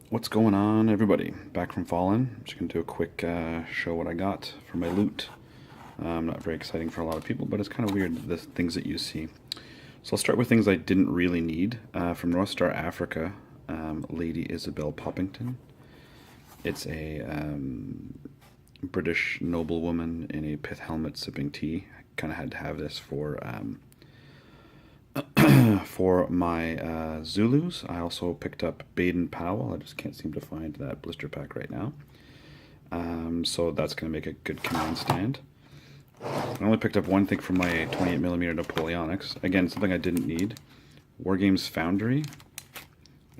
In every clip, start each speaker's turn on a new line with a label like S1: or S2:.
S1: What's going on, everybody? Back from Fallen. I'm just going to do a quick show what I got for my loot. Not very exciting for a lot of people, but it's kind of weird, the things that you see. So I'll start with things I didn't really need. From North Star Africa, Lady Isabel Poppington. It's a British noblewoman in a pith helmet sipping tea. I kind of had to have this for my Zulus. I also picked up Baden Powell. I just can't seem to find that blister pack right now. So that's going to make a good command stand. I only picked up one thing from my 28mm Napoleonics. Again, something I didn't need. Wargames Foundry.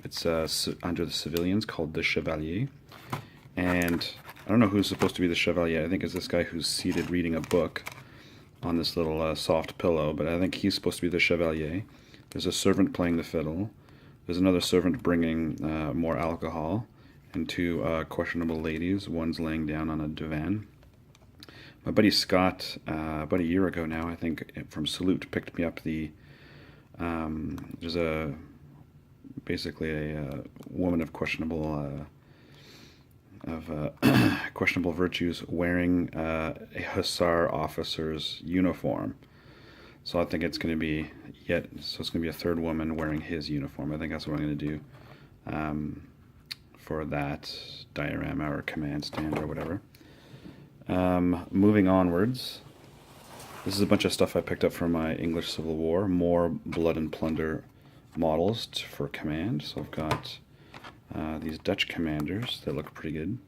S1: It's under the civilians called the Chevalier. And I don't know who's supposed to be the Chevalier. I think it's this guy who's seated reading a book on this little soft pillow, but I think he's supposed to be the Chevalier. There's a servant playing the fiddle. There's another servant bringing more alcohol, and two questionable ladies. One's laying down on a divan. My buddy Scott, about a year ago now, I think, from Salute, picked me up the. There's basically a woman of questionable questionable virtues wearing a hussar officer's uniform. So I think it's going to be it's going to be a third woman wearing his uniform. I think that's what I'm going to do for that diorama or command stand or whatever. Moving onwards, this is a bunch of stuff I picked up from my English Civil War. More Blood and Plunder models for command. So I've got these Dutch commanders that look pretty good.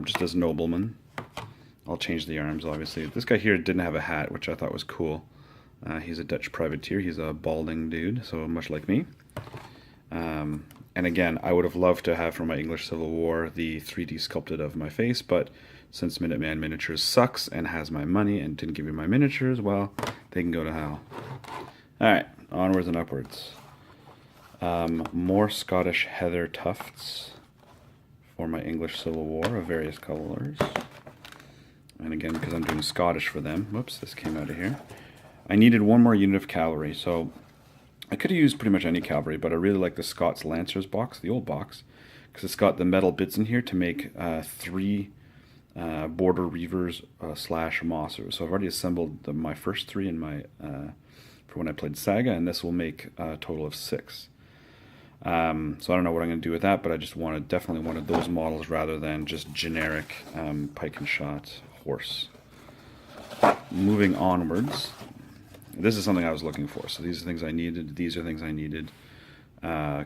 S1: Just as noblemen. I'll change the arms, obviously. This guy here didn't have a hat, which I thought was cool. He's a Dutch privateer. He's a balding dude, so much like me. And again, I would have loved to have from my English Civil War the 3D sculpted of my face, but since Minuteman Miniatures sucks and has my money and didn't give me my miniatures, well, they can go to hell. Alright, onwards and upwards. More Scottish heather tufts for my English Civil War of various colors. And again, because I'm doing Scottish for them. Whoops, this came out of here. I needed one more unit of cavalry, so I could have used pretty much any cavalry, but I really like the Scots Lancers box, the old box, because it's got the metal bits in here to make 3 Border Reavers / Mossers. So I've already assembled my first 3 in my for when I played Saga, and this will make a total of 6. So I don't know what I'm going to do with that, but I just definitely wanted those models rather than just generic pike and shot horse. Moving onwards, this is something I was looking for. So these are things I needed. These are things I needed.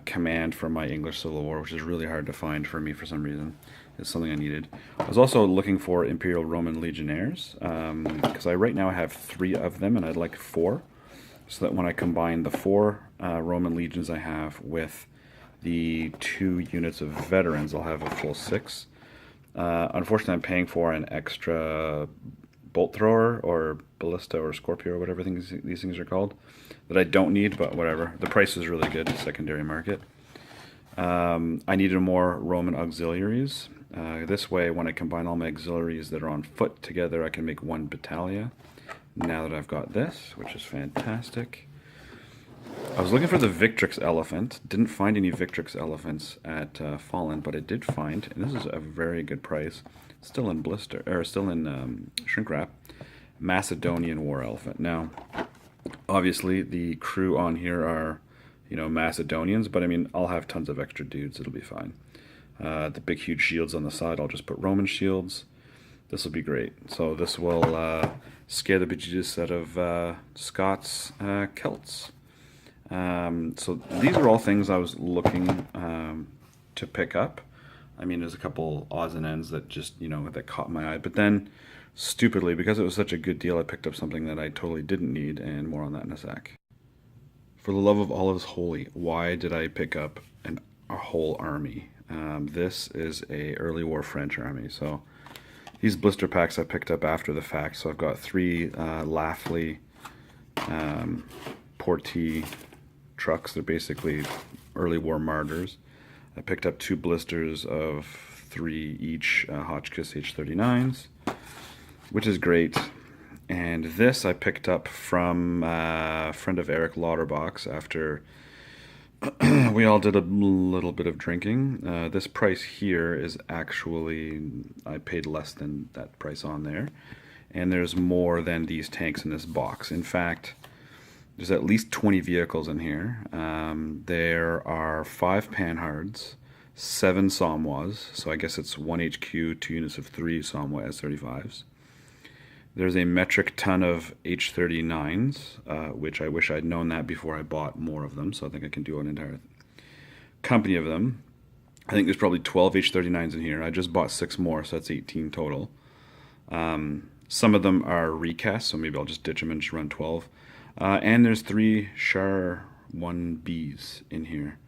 S1: Command for my English Civil War, which is really hard to find for me for some reason. It's something I needed. I was also looking for Imperial Roman Legionnaires, because right now I have 3 of them, and I'd like 4. So that when I combine the 4 Roman legions I have with the 2 units of veterans, I'll have a full 6. Unfortunately, I'm paying for an extra bolt thrower or ballista or scorpio or whatever these things are called that I don't need, but whatever. The price is really good, secondary market. I needed more Roman auxiliaries. This way, when I combine all my auxiliaries that are on foot together, I can make 1 battalia. Now that I've got this, which is fantastic. I was looking for the Victrix elephant. Didn't find any Victrix elephants at Fallen, but I did find, and this is a very good price, still in shrink wrap, Macedonian war elephant. Now, obviously the crew on here are, Macedonians, but I mean, I'll have tons of extra dudes. It'll be fine. The big huge shields on the side, I'll just put Roman shields. This will be great. So this will scare the bejesus out of Scots Celts. So these are all things I was looking to pick up. I mean, there's a couple odds and ends that just, that caught my eye. But then, stupidly, because it was such a good deal, I picked up something that I totally didn't need, and more on that in a sec. For the love of all that is holy, why did I pick up a whole army? This is a early war French army. So these blister packs I picked up after the fact. So I've got 3 Laffley Portee trucks. They're basically early war martyrs. I picked up 2 blisters of 3 each Hotchkiss H39s, which is great. And this I picked up from a friend of Eric Lauterbach's after we all did a little bit of drinking. This price here is actually, I paid less than that price on there. And there's more than these tanks in this box. In fact, there's at least 20 vehicles in here. There are 5 Panhards, 7 Somwas, so I guess it's 1 HQ, 2 units of 3 Somwa S35s. There's a metric ton of H39s, which I wish I'd known that before I bought more of them, so I think I can do an entire company of them. I think there's probably 12 H39s in here. I just bought 6 more, so that's 18 total. Some of them are recast, so maybe I'll just ditch them and just run 12. And there's 3 Char 1Bs in here.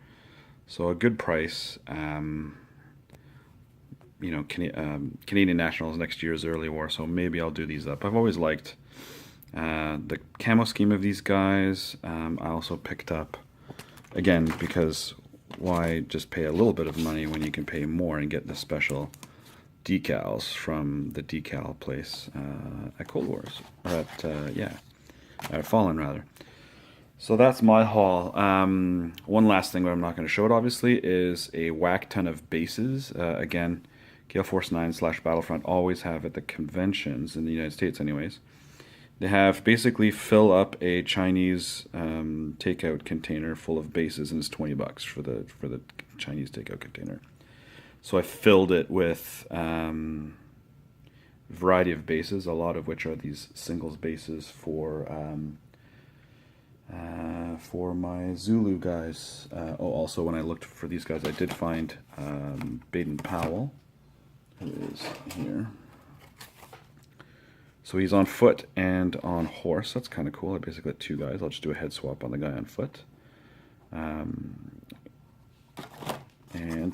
S1: So a good price. You know, Canadian Nationals next year's early war, so maybe I'll do these up. I've always liked the camo scheme of these guys. I also picked up, again, because why just pay a little bit of money when you can pay more and get the special decals from the decal place at Cold Wars, or at Fallen rather. So that's my haul. One last thing, but I'm not going to show it obviously, is a whack ton of bases. Again, Gale Force 9 / Battlefront always have at the conventions, in the United States anyways. They have basically fill up a Chinese takeout container full of bases, and it's $20 for the Chinese takeout container. So I filled it with a variety of bases, a lot of which are these singles bases for my Zulu guys. Also, when I looked for these guys, I did find Baden Powell, who is here. So he's on foot and on horse. That's kind of cool. I basically got 2 guys. I'll just do a head swap on the guy on foot. And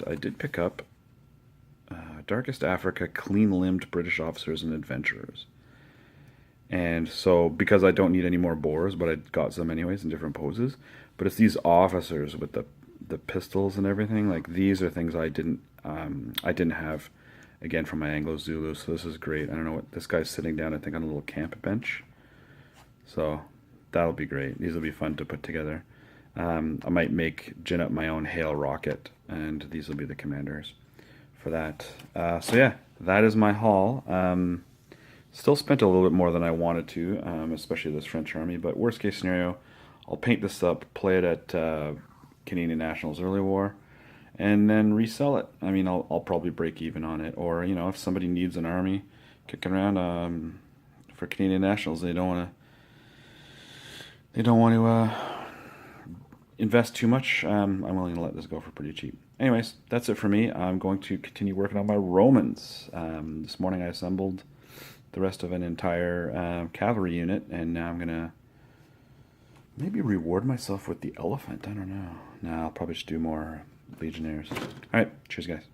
S1: I did pick up Darkest Africa Clean-Limbed British Officers and Adventurers. And so, because I don't need any more boars, but I got some anyways in different poses. But it's these officers with the pistols and everything. Like, these are things I didn't have, again, from my Anglo Zulu. So this is great. I don't know what this guy's sitting down, I think, on a little camp bench. So that'll be great. These will be fun to put together. I might gin up my own Hail rocket, and these will be the commanders for that. So yeah, that is my haul. Still spent a little bit more than I wanted to, especially this French army, but worst case scenario, I'll paint this up, play it at Canadian Nationals Early War, and then resell it. I mean, I'll probably break even on it, or, you know, if somebody needs an army kicking around for Canadian Nationals, they don't want to invest too much, I'm willing to let this go for pretty cheap. Anyways, that's it for me. I'm going to continue working on my Romans. This morning I assembled the rest of an entire cavalry unit, and now I'm gonna maybe reward myself with the elephant. I don't know. Nah, I'll probably just do more legionnaires. Alright, cheers guys.